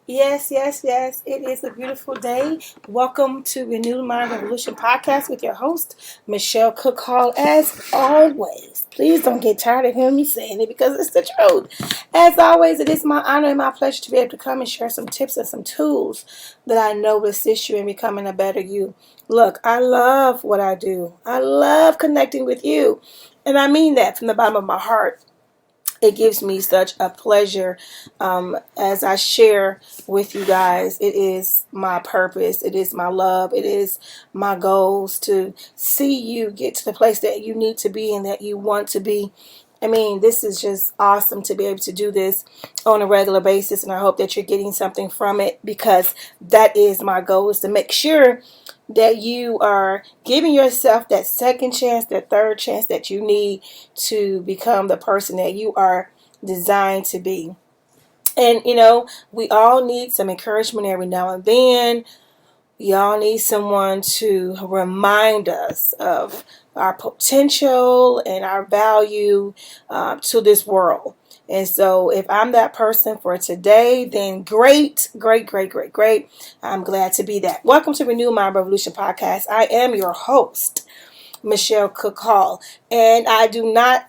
Yes, yes, yes. It is a beautiful day. Welcome to Renewed Mind Revolution podcast with your host, Michelle Cook Hall. As always, please don't get tired of hearing me saying it because it's the truth. As always, it is my honor and my pleasure to be able to come and share some tips and some tools that I know will assist you in becoming a better you. Look, I love what I do. I love connecting with you. And I mean that from the bottom of my heart. It gives me such a pleasure as I share with you guys. It is my purpose. It is my love. It is my goals to see you get to the place that you need to be and that you want to be. I mean, this is just awesome to be able to do this on a regular basis, and I hope that you're getting something from it because that is my goal, is to make sure that you are giving yourself that second chance, that third chance that you need to become the person that you are designed to be. And, we all need some encouragement every now and then. We all need someone to remind us of our potential and our value to this world. And so if I'm that person for today, then great, great, great, great, great. I'm glad to be that. Welcome to Renew Mind Revolution podcast. I am your host, Michelle Cook Hall, and I do not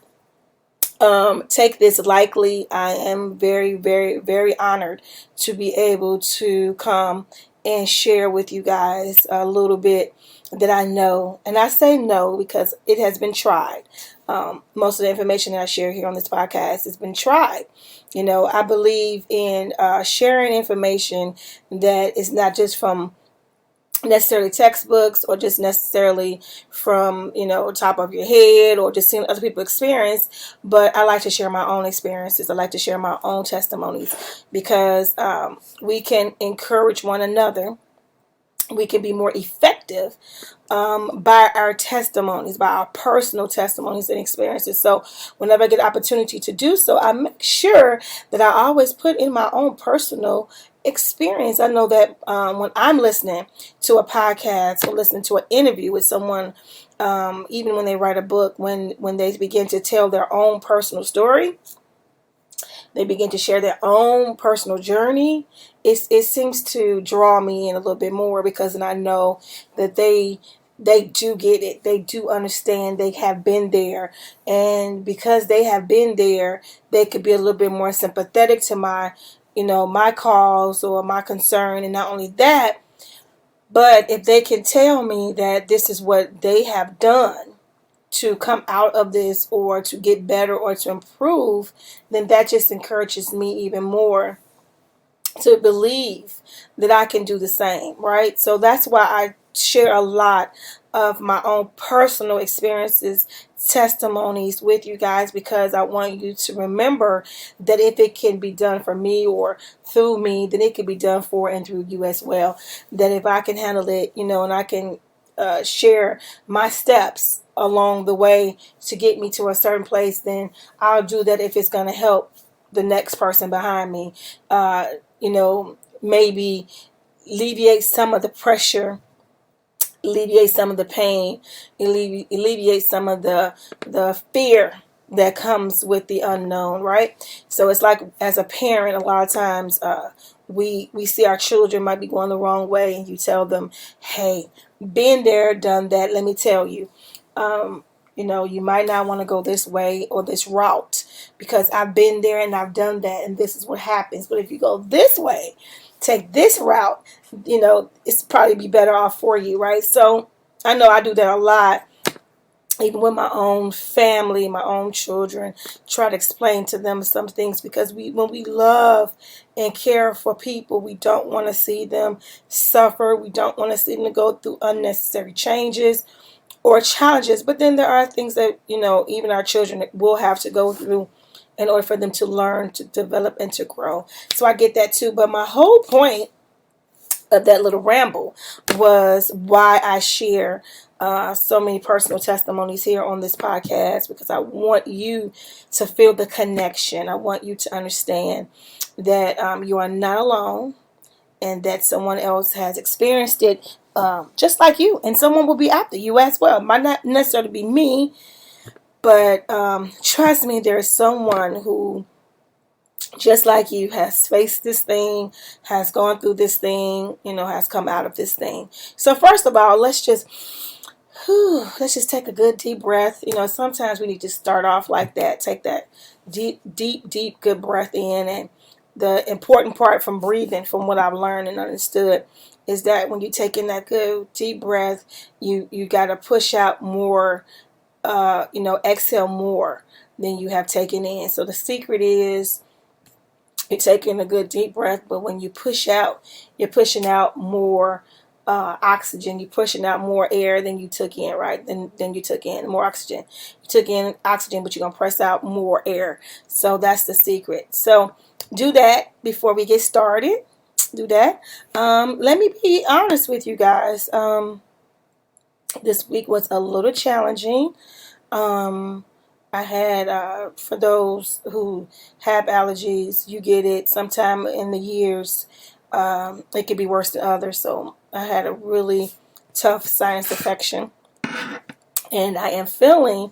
take this lightly. I am very, very, very honored to be able to come and share with you guys a little bit that I know. And I say no because it has been tried. Most of the information that I share here on this podcast has been tried. I believe in sharing information that is not just from necessarily textbooks or just necessarily from top of your head or just seeing other people experience, but I like to share my own experiences. I like to share my own testimonies because we can encourage one another. We can be more effective by our testimonies, by our personal testimonies and experiences. So whenever I get opportunity to do so, I make sure that I always put in my own personal experience. I know that when I'm listening to a podcast or listening to an interview with someone, even when they write a book, when they begin to tell their own personal story, they begin to share their own personal journey, it seems to draw me in a little bit more because then I know that they do get it. They do understand. They have been there. And because they have been there, they could be a little bit more sympathetic to my cause or my concern. And not only that, but if they can tell me that this is what they have done to come out of this or to get better or to improve, then that just encourages me even more to believe that I can do the same, right? So that's why I share a lot of my own personal experiences, testimonies with you guys, because I want you to remember that if it can be done for me or through me, then it can be done for and through you as well. That if I can handle it, and I can share my steps along the way to get me to a certain place, then I'll do that if it's going to help the next person behind me. Maybe alleviate some of the pressure, alleviate some of the pain, alleviate some of the fear that comes with the unknown, right? So it's like as a parent, a lot of times we see our children might be going the wrong way, and you tell them, hey, been there, done that. Let me tell you, you might not want to go this way or this route because I've been there and I've done that, and this is what happens. But if you go this way, take this route, it's probably be better off for you, right? So I know I do that a lot, even with my own family, my own children, try to explain to them some things because when we love and care for people, we don't want to see them suffer. We don't want to see them go through unnecessary changes or challenges. But then there are things that, even our children will have to go through in order for them to learn, to develop, and to grow. So I get that too. But my whole point of that little ramble was why I share so many personal testimonies here on this podcast, because I want you to feel the connection. I want you to understand that you are not alone and that someone else has experienced it just like you, and someone will be after you as well. It might not necessarily be me, but trust me, there is someone who just like you, has faced this thing, has gone through this thing, has come out of this thing. So first of all, let's just take a good deep breath. Sometimes we need to start off like that. Take that deep, good breath in. And the important part from breathing, from what I've learned and understood, is that when you take in that good deep breath, you got to push out more, exhale more than you have taken in. So the secret is, you're taking a good deep breath, but when you push out, you're pushing out more oxygen. You're pushing out more air than you took in, right? Than you took in. More oxygen. You took in oxygen, but you're going to press out more air. So that's the secret. So do that before we get started. Do that. Let me be honest with you guys. This week was a little challenging. I had, for those who have allergies, you get it sometime in the years. It could be worse than others. So I had a really tough sinus infection, and I am feeling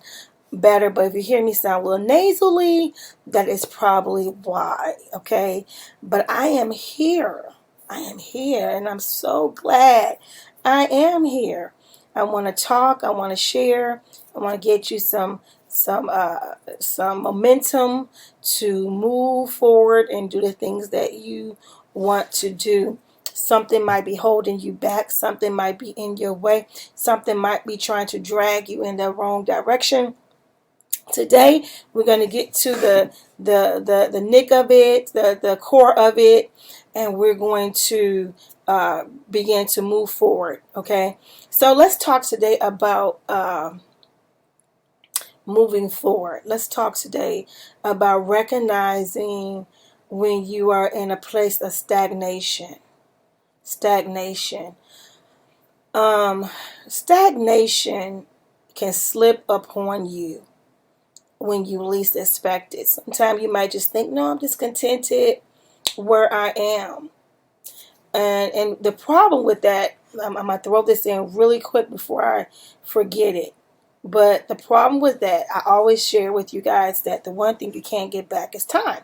better. But if you hear me sound a little nasally, that is probably why. Okay, but I am here. And I'm so glad I am here. I want to talk. I want to share. I want to get you some momentum to move forward and do the things that you want to do. Something might be holding you back. Something might be in your way. Something might be trying to drag you in the wrong direction. Today, we're going to get to the nick of it, the core of it, and we're going to begin to move forward. Okay, so let's talk today about moving forward. Let's talk today about recognizing when you are in a place of stagnation. Stagnation can slip upon you when you least expect it. Sometimes you might just think, no, I'm discontented where I am. And the problem with that, I'm going to throw this in really quick before I forget it. But the problem with that, I always share with you guys that the one thing you can't get back is time.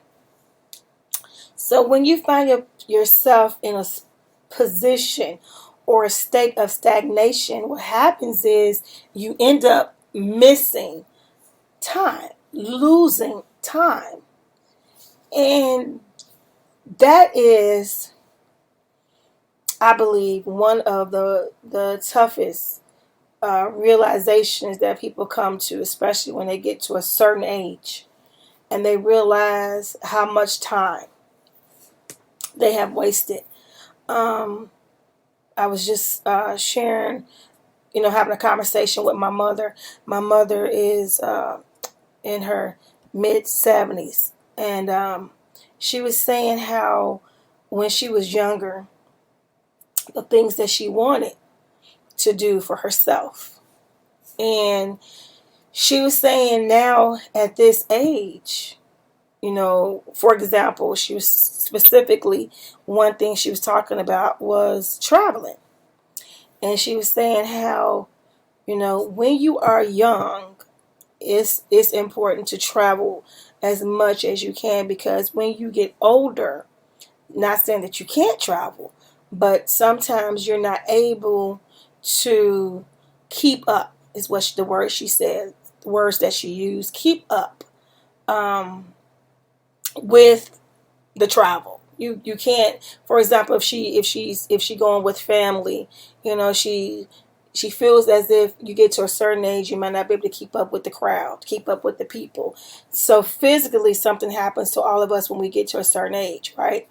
So when you find yourself in a position or a state of stagnation, what happens is you end up missing time, losing time. And that is, I believe, one of the toughest realizations that people come to, especially when they get to a certain age and they realize how much time they have wasted. I was just sharing, having a conversation with my mother. My mother is in her mid-70s, and she was saying how when she was younger, the things that she wanted to do for herself. And she was saying now at this age, for example, she was specifically, one thing she was talking about was traveling. And she was saying how, when you are young, it's important to travel as much as you can, because when you get older, not saying that you can't travel, but sometimes you're not able to keep up, is what the word she said, the words that she used, keep up with the travel. You can't, for example, if she going with family, she feels as if you get to a certain age, you might not be able to keep up with the crowd, keep up with the people. So physically something happens to all of us when we get to a certain age, right?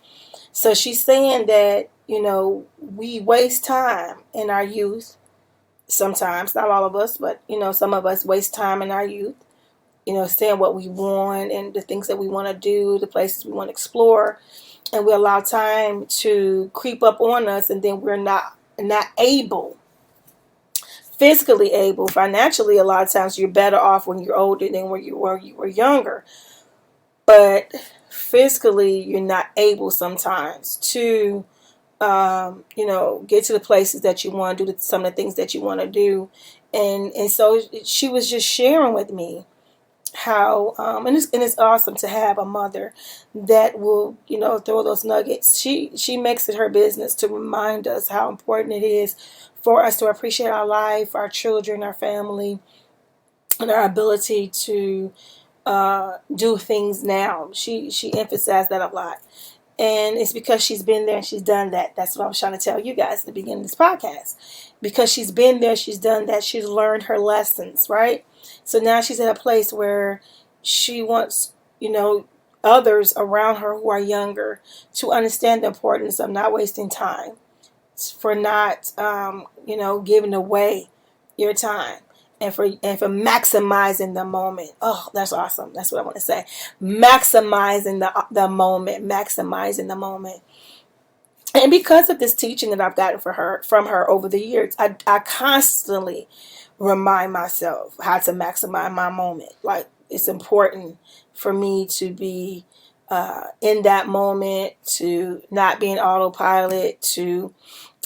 So she's saying that, we waste time in our youth. Sometimes, not all of us, but, some of us waste time in our youth, saying what we want and the things that we want to do, the places we want to explore. And we allow time to creep up on us, and then we're not able, physically able, financially. A lot of times you're better off when you're older than when you were younger. But physically, you're not able sometimes to get to the places that you want to do, some of the things that you want to do. And so she was just sharing with me how and it's awesome to have a mother that will, throw those nuggets. She makes it her business to remind us how important it is for us to appreciate our life, our children, our family, and our ability to do things now. She emphasized that a lot. And it's because she's been there and she's done that. That's what I was trying to tell you guys at the beginning of this podcast. Because she's been there, she's done that, she's learned her lessons, right? So now she's at a place where she wants, others around her who are younger to understand the importance of not wasting time, for not, giving away your time, and for maximizing the moment. Oh, that's awesome. That's what I want to say. Maximizing the moment, maximizing the moment. And because of this teaching that I've gotten from her over the years, I constantly remind myself how to maximize my moment. Like, it's important for me to be in that moment, to not be in autopilot, to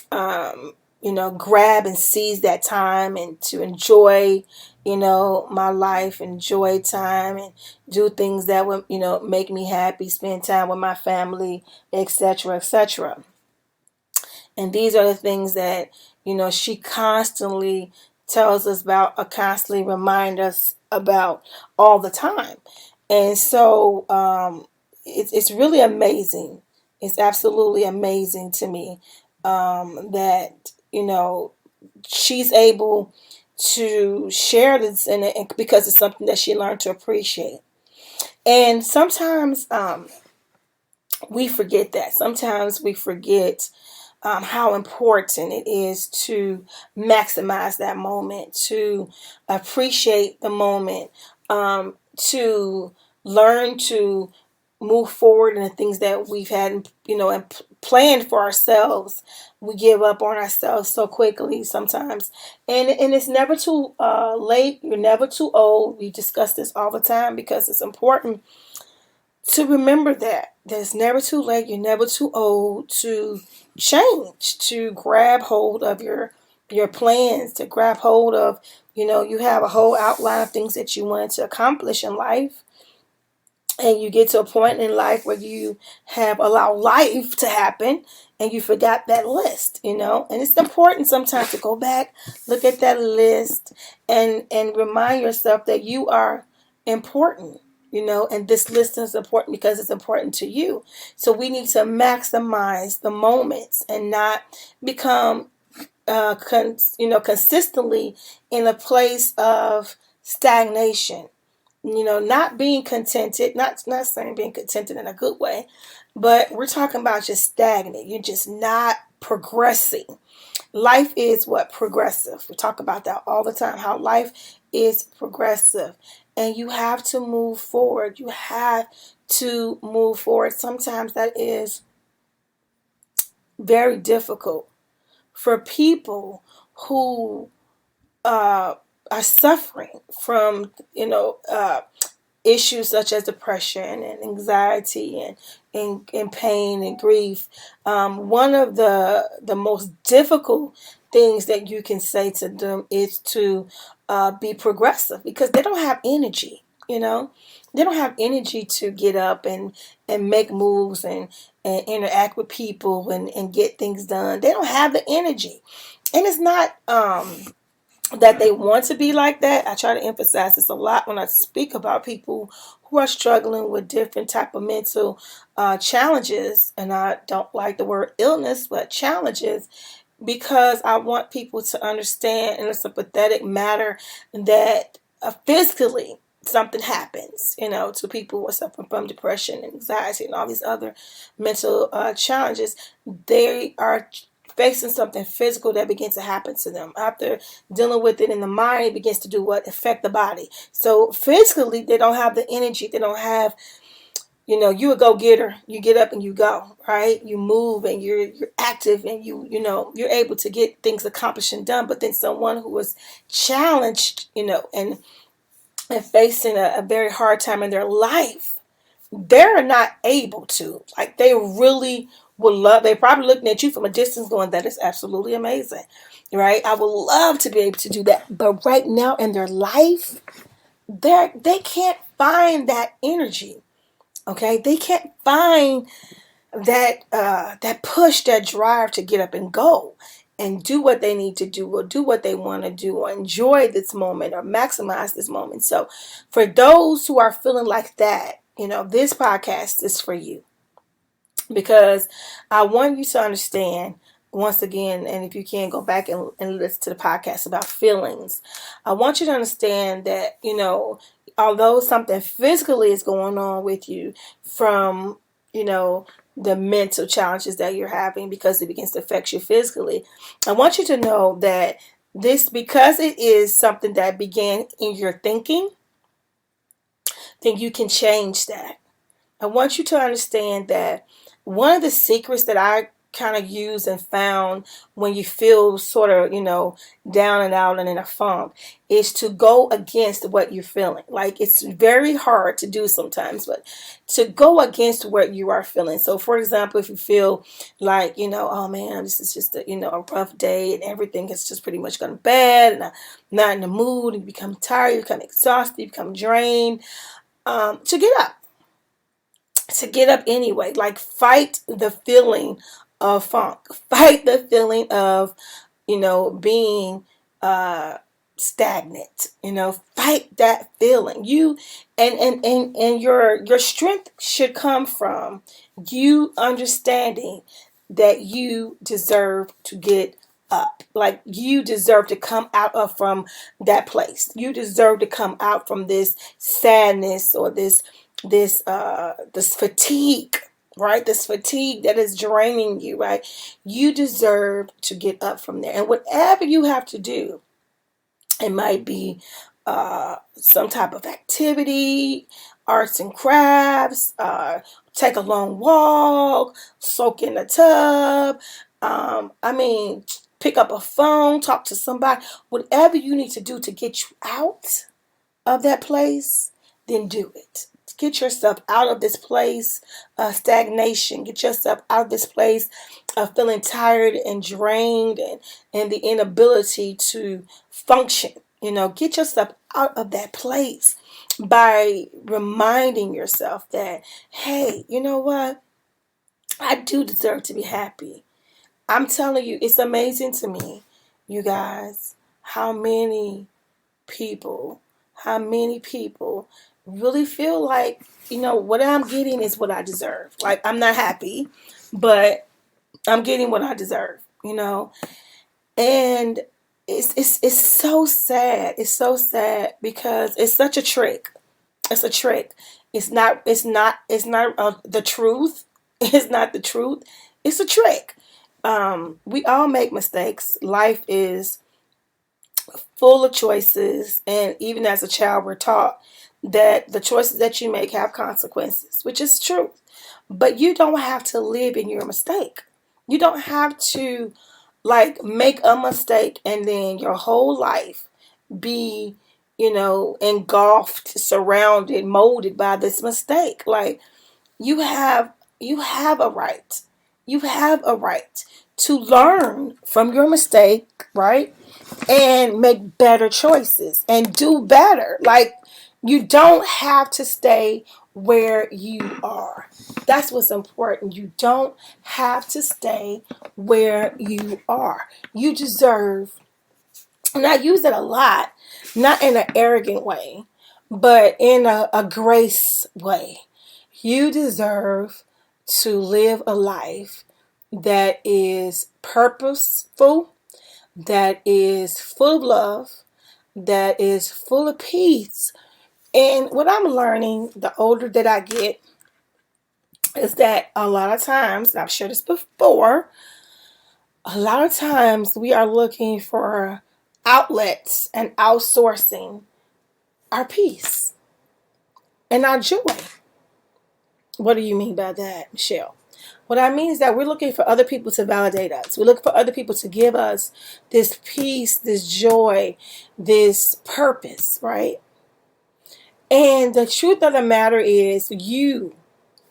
grab and seize that time, and to enjoy, my life, enjoy time, and do things that would, make me happy, spend time with my family, etc., etc. And these are the things that, she constantly tells us about, or constantly remind us about all the time. And so it's really amazing. It's absolutely amazing to me that, she's able to share this, and because it's something that she learned to appreciate. And sometimes we forget that. Sometimes we forget how important it is to maximize that moment, to appreciate the moment, to learn to move forward in the things that we've had, and planned for ourselves. We give up on ourselves so quickly sometimes, and it's never too late. You're never too old. We discuss this all the time because it's important to remember that it's never too late. You're never too old to change, to grab hold of your plans, to grab hold of, you have a whole outline of things that you wanted to accomplish in life, and you get to a point in life where you have allowed life to happen and you forgot that list, and it's important sometimes to go back, look at that list, and remind yourself that you are important, and this list is important because it's important to you. So we need to maximize the moments and not become consistently in a place of stagnation, not being contented, not saying being contented in a good way, but we're talking about just stagnant. You're just not progressing. Life is what? Progressive. We talk about that all the time, how life is progressive. And you have to move forward. You have to move forward. Sometimes that is very difficult for people who are suffering from, issues such as depression and anxiety and pain and grief. One of the most difficult things that you can say to them is to be progressive, because they don't have energy. They don't have energy to get up and make moves and interact with people and get things done. They don't have the energy. And it's not that they want to be like that. I try to emphasize this a lot when I speak about people who are struggling with different type of mental challenges. And I don't like the word illness, but challenges, because I want people to understand in a sympathetic matter that physically something happens, to people who are suffering from depression and anxiety and all these other mental challenges. They are facing something physical that begins to happen to them. After dealing with it in the mind, it begins to do what? Affect the body. So physically, they don't have the energy. They don't have, you a go-getter. You get up and you go, right? You move and you're active, and you're able to get things accomplished and done. But then someone who is challenged, and facing a very hard time in their life, they're not able to. Like, they really would love, they're probably looking at you from a distance going, that is absolutely amazing, right? I would love to be able to do that. But right now in their life, they can't find that energy. Okay, they can't find that push, that drive to get up and go and do what they need to do, or do what they want to do, or enjoy this moment, or maximize this moment. So for those who are feeling like that, this podcast is for you, because I want you to understand once again, and if you can go back and listen to the podcast about feelings, I want you to understand that, although something physically is going on with you from, the mental challenges that you're having, because it begins to affect you physically, I want you to know that because it is something that began in your thinking, then you can change that. I want you to understand that one of the secrets that I kind of use and found when you feel sort of, down and out and in a funk, is to go against what you're feeling. Like, it's very hard to do sometimes, but to go against what you are feeling. So for example, if you feel like, oh man, this is just a rough day and everything is just pretty much gone bad and I'm not in the mood, and you become tired, you become exhausted, you become drained, to get up anyway. Like, fight the feeling of funk, fight the feeling of being stagnant, fight that feeling. You and your strength should come from you understanding that you deserve to get up. Like, you deserve to come out of from that place. You deserve to come out from this sadness, or this fatigue, right? This fatigue that is draining you, right? You deserve to get up from there. And whatever you have to do, it might be some type of activity, arts and crafts, take a long walk, soak in the tub. Pick up a phone, talk to somebody. Whatever you need to do to get you out of that place, then do it. Get yourself out of this place of stagnation. Get yourself out of this place of feeling tired and drained, and the inability to function. Get yourself out of that place by reminding yourself that, hey, you know what? I do deserve to be happy. I'm telling you, it's amazing to me, you guys, how many people really feel like, what I'm getting is what I deserve. Like, I'm not happy, but I'm getting what I deserve, and it's so sad. It's so sad because it's such a trick. It's a trick. It's not the truth. It's not the truth. It's a trick. We all make mistakes. Life is full of choices, and even as a child, we're taught that the choices that you make have consequences, which is true. But you don't have to live in your mistake. You don't have to, like, make a mistake and then your whole life be, engulfed, surrounded, molded by this mistake. Like, you have a right. You have a right to learn from your mistake, right? And make better choices and do better. Like, you don't have to stay where you are. That's what's important. You don't have to stay where you are. You deserve, and I use it a lot, not in an arrogant way, but in a grace way. You deserve to live a life that is purposeful, that is full of love, that is full of peace. And what I'm learning, the older that I get, is that a lot of times, and I've shared this before, a lot of times we are looking for outlets and outsourcing our peace and our joy. What do you mean by that, Michelle? What I mean is that we're looking for other people to validate us. We're looking for other people to give us this peace, this joy, this purpose, right? And the truth of the matter is, you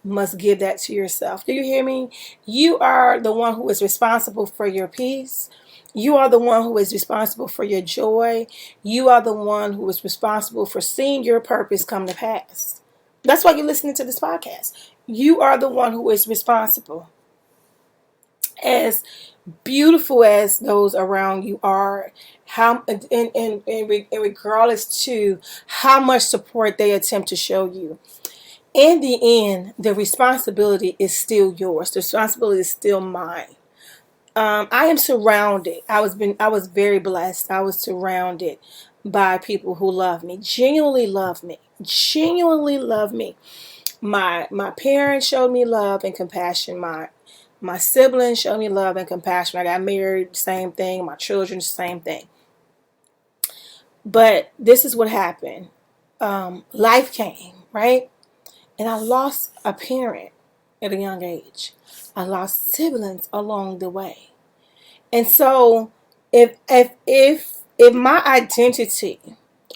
must give that to yourself. Do you hear me? You are the one who is responsible for your peace. You are the one who is responsible for your joy. You are the one who is responsible for seeing your purpose come to pass. That's why you're listening to this podcast. You are the one who is responsible. As beautiful as those around you are, how and regardless to how much support they attempt to show you, in the end, the responsibility is still yours. The responsibility is still mine. I am surrounded. I was very blessed. I was surrounded by people who love me, genuinely love me, genuinely love me. My parents showed me love and compassion. My siblings showed me love and compassion. I got married, same thing. My children, same thing. But this is what happened. Life came, right? And I lost a parent at a young age. I lost siblings along the way. And so if my identity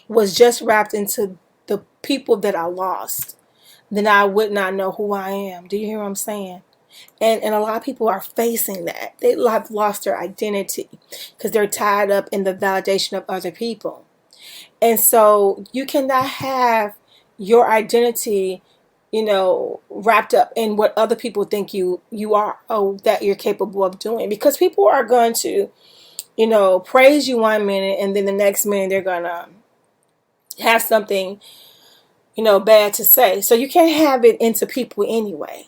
was just wrapped into the people that I lost, then I would not know who I am. Do you hear what I'm saying? And a lot of people are facing that. They have lost their identity because they're tied up in the validation of other people. And so you cannot have your identity, wrapped up in what other people think you are, or that you're capable of doing. Because people are going to, praise you one minute, and then the next minute they're going to have something, bad to say. So you can't have it into people anyway.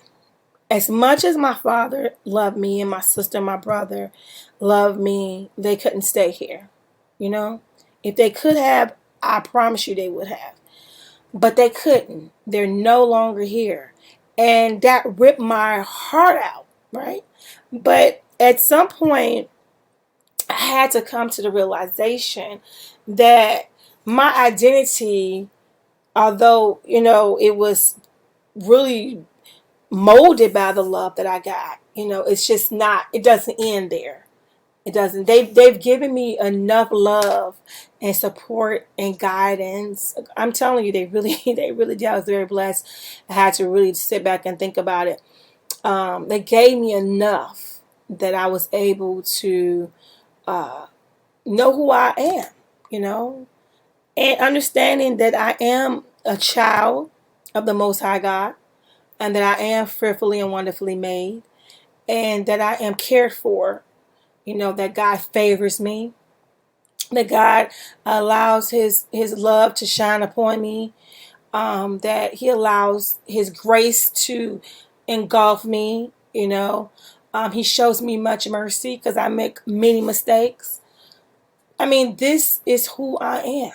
As much as my father loved me and my sister and my brother loved me, they couldn't stay here. If they could have, I promise you they would have. But they couldn't. They're no longer here. And that ripped my heart out, right? But at some point, I had to come to the realization that my identity, although, it was really molded by the love that I got, it's just not, it doesn't end there. It doesn't. They've given me enough love and support and guidance. I'm telling you, they really did. I was very blessed. I had to really sit back and think about it. They gave me enough that I was able to know who I am, and understanding that I am a child of the Most High God, and that I am fearfully and wonderfully made, and that I am cared for. That God favors me, that God allows his love to shine upon me, that he allows his grace to engulf me, he shows me much mercy because I make many mistakes. I mean, this is who I am,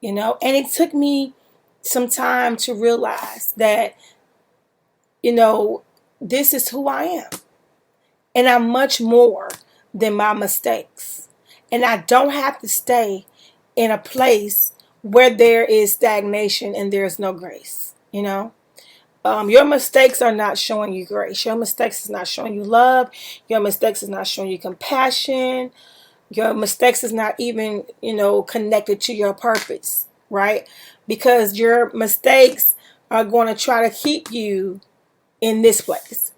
and it took me some time to realize that, this is who I am. And I'm much more than my mistakes. And I don't have to stay in a place where there is stagnation and there's no grace. Your mistakes are not showing you grace. Your mistakes is not showing you love. Your mistakes is not showing you compassion. Your mistakes is not even, connected to your purpose, right? Because your mistakes are going to try to keep you in this place.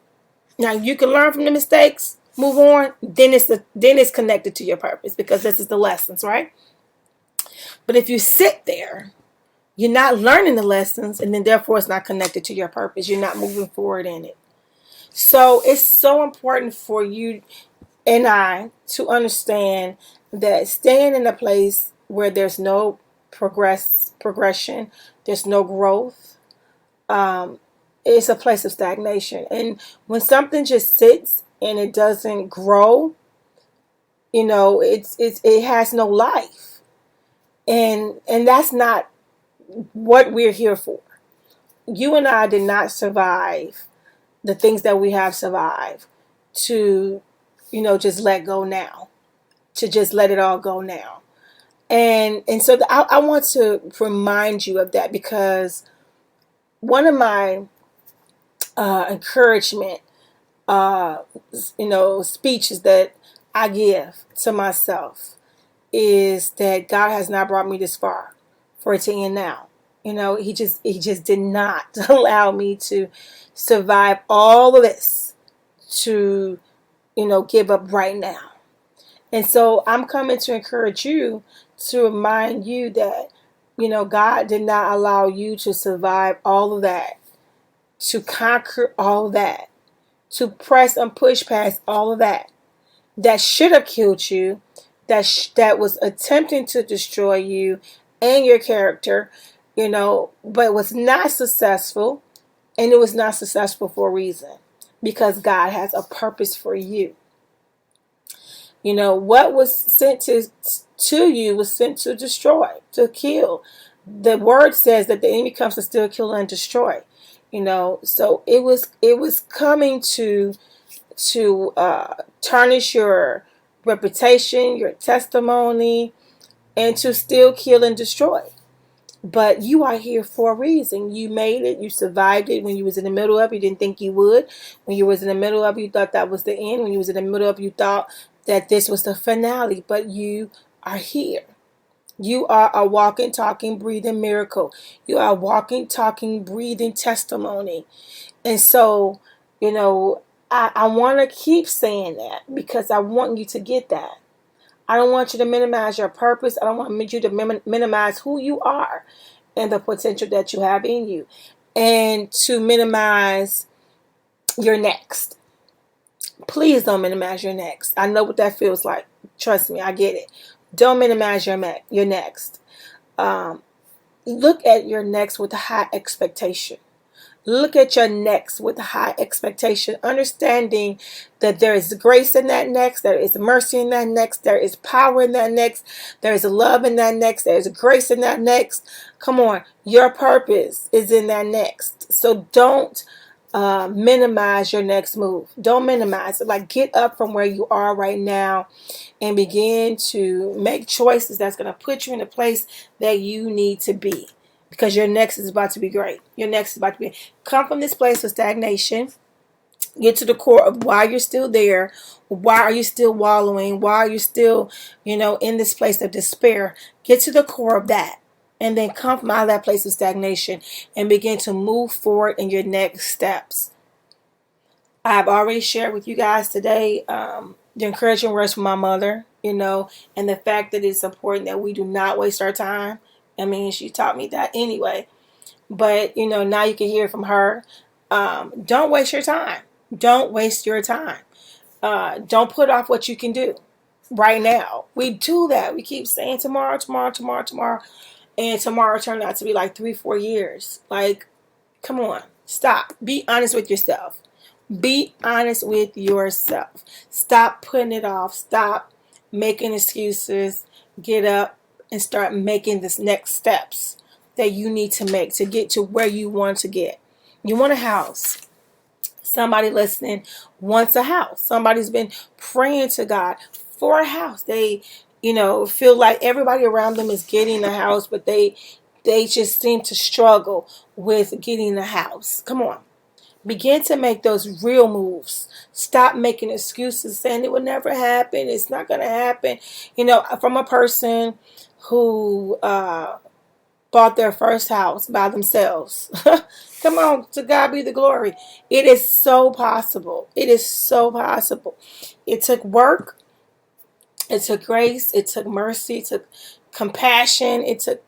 Now you can learn from the mistakes, move on. Then it's connected to your purpose because this is the lessons, right? But if you sit there, you're not learning the lessons, and then therefore it's not connected to your purpose. You're not moving forward in it. So it's so important for you and I to understand that staying in a place where there's no progression, there's no growth, it's a place of stagnation. And when something just sits and it doesn't grow, it has no life. And that's not what we're here for. You and I did not survive the things that we have survived to, just let go now, to just let it all go now. And so I want to remind you of that, because one of my encouragement, speeches that I give to myself is that God has not brought me this far for it to end now. He just did not allow me to survive all of this to, give up right now. And so I'm coming to encourage you, to remind you that, God did not allow you to survive all of that, to conquer all of that, to press and push past all of that should have killed you, that was attempting to destroy you and your character, but was not successful. And it was not successful for a reason, because God has a purpose for you. What was sent to you was sent to destroy, to kill. The word says that the enemy comes to steal, kill, and destroy. So it was coming to tarnish your reputation, your testimony, and to steal, kill, and destroy. But you are here for a reason. You made it. You survived it. When you was in the middle of it, you didn't think you would. When you was in the middle of it, you thought that was the end. When you was in the middle of it, you thought that this was the finale. But you are here. You are a walking, talking, breathing miracle. You are a walking, talking, breathing testimony. And so, I want to keep saying that, because I want you to get that. I don't want you to minimize your purpose. I don't want you to minimize who you are and the potential that you have in you, and to minimize your next. Please don't minimize your next. I know what that feels like. Trust me, I get it. Don't minimize your next. Look at your next with a high expectation. Look at your next with high expectation, understanding that there is grace in that next, there is mercy in that next, there is power in that next, there is love in that next, there is grace in that next. Come on, your purpose is in that next. So don't minimize your next move. Don't minimize it. Like, get up from where you are right now and begin to make choices that's going to put you in the place that you need to be. Because your next is about to be great. Your next is about to be. Come from this place of stagnation. Get to the core of why you're still there. Why are you still wallowing? Why are you still, in this place of despair? Get to the core of that. And then come from out of that place of stagnation and begin to move forward in your next steps. I've already shared with you guys today the encouraging words from my mother, and the fact that it's important that we do not waste our time. I mean, she taught me that anyway. But, now you can hear from her. Don't waste your time. Don't waste your time. Don't put off what you can do right now. We do that. We keep saying tomorrow, tomorrow, tomorrow, tomorrow. And tomorrow turned out to be like 3-4 years. Like, come on. Stop. Be honest with yourself. Be honest with yourself. Stop putting it off. Stop making excuses. Get up and start making this next steps that you need to make to get to where you want to get. You want a house. Somebody listening wants a house. Somebody's been praying to God for a house. They, feel like everybody around them is getting a house, but they just seem to struggle with getting a house. Come on. Begin to make those real moves. Stop making excuses saying it will never happen. It's not going to happen. From a person who bought their first house by themselves. Come on, to God be the glory. It is so possible. It is so possible. It took work. It took grace. It took mercy. It took compassion. It took,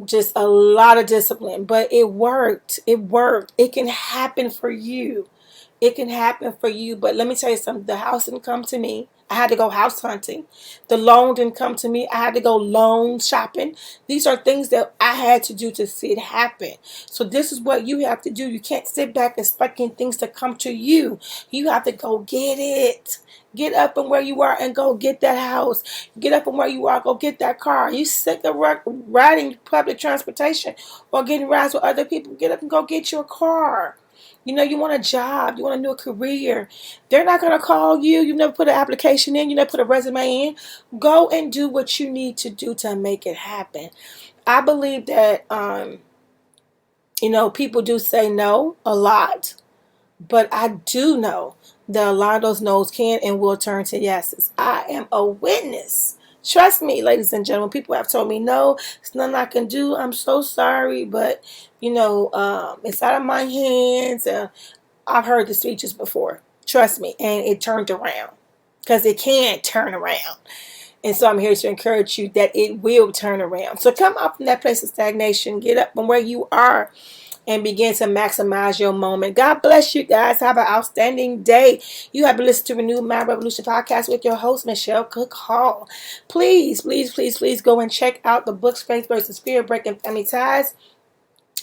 just a lot of discipline. But it worked. It worked. It can happen for you. It can happen for you. But let me tell you something. The house didn't come to me. I had to go house hunting. The loan didn't come to me. I had to go loan shopping. These are things that I had to do to see it happen. So this is what you have to do. You can't sit back expecting things to come to you. You have to go get it. Get up from where you are and go get that house. Get up from where you are, go get that car. You sick of riding public transportation or getting rides with other people? Get up and go get your car. You want a job. You want a new career. They're not going to call you. You never put an application in. You never put a resume in. Go and do what you need to do to make it happen. I believe that, people do say no a lot. But I do know that a lot of those no's can and will turn to yeses. I am a witness. Trust me, ladies and gentlemen. People have told me, no, it's nothing I can do. I'm so sorry, but, it's out of my hands. I've heard the speeches before. Trust me. And it turned around. because it can turn around. And so I'm here to encourage you that it will turn around. So come up from that place of stagnation, get up from where you are, and begin to maximize your moment. God bless you guys. Have an outstanding day. You have been listening to Renew My Revolution podcast with your host, Michelle Cook Hall. Please, please, please, please go and check out the books, Faith versus Fear, Breaking Family Ties,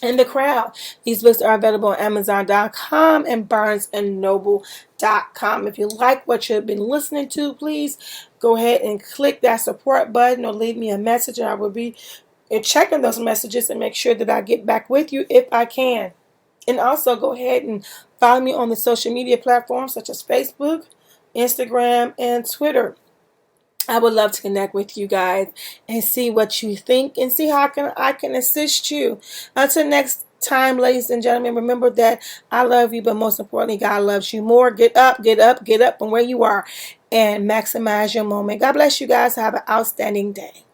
and The Crowd. These books are available on Amazon.com and BarnesandNoble.com. If you like what you've been listening to, please go ahead and click that support button or leave me a message, and I will be checking those messages and make sure that I get back with you if I can. And also go ahead and follow me on the social media platforms such as Facebook, Instagram, and Twitter. I would love to connect with you guys and see what you think and see how I can assist you. Until next time, ladies and gentlemen, remember that I love you, but most importantly, God loves you more. Get up, get up, get up from where you are and maximize your moment. God bless you guys. Have an outstanding day.